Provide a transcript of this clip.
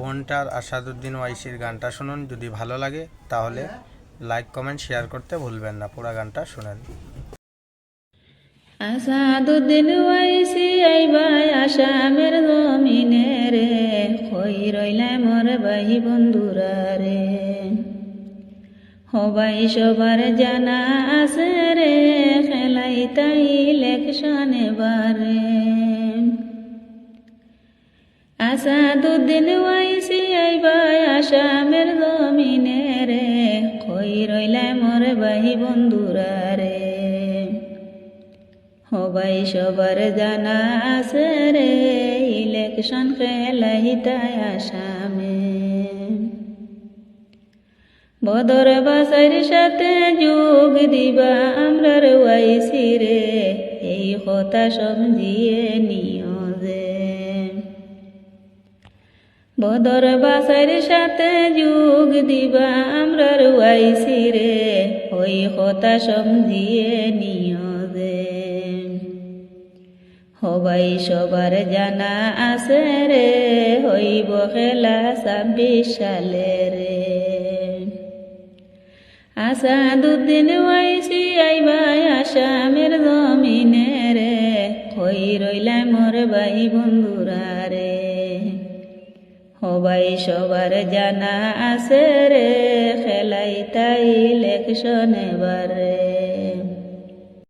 বোনটার আসাদুদ্দিন ওয়াইসির গানটা শুনুন। যদি ভালো লাগে তাহলে লাইক কমেন্ট শেয়ার করতে ভুলবেন না। পুরা গানটা শুনেন। আসাদুদ্দিন ওয়াইসি আইবাই আসামের জমিনে রে, কই রইলা মোর ভাই বন্ধুরা রে। সবাই সবার জানা আছে রে, খেলাই তাই ইলেকশন এবারে। আসাদুদ্দিন ওয়াইসি আইবাই আসামের জমিনে রে, কই রইলা মোর ভাই বন্ধুরা রে। সবাই সবার জানা আছে রে, ইলেকশন খেলাই তাই আসামে। বদর বাসাইর সাথে যোগ দিবা আমরার ওয়াইসি রে, এই কথা সমঝিয়ে নিও যে। বদর বাসাইর সাথে যোগ দিবা আমরার ওয়াইসি রে, ওই কথা সমঝিয়ে নিও যে। সবাই সবার জানা আছে রে, হইব খেলা 26 সালে রে। আসাদুদ্দিন ওয়াইসি আইবাই আসামের জমিনে রে, কই রইলা মোর ভাই বন্ধুরা রে। সবাই সবার জানা আছে রে, খেলাই তাই ইলেকশন এবারে।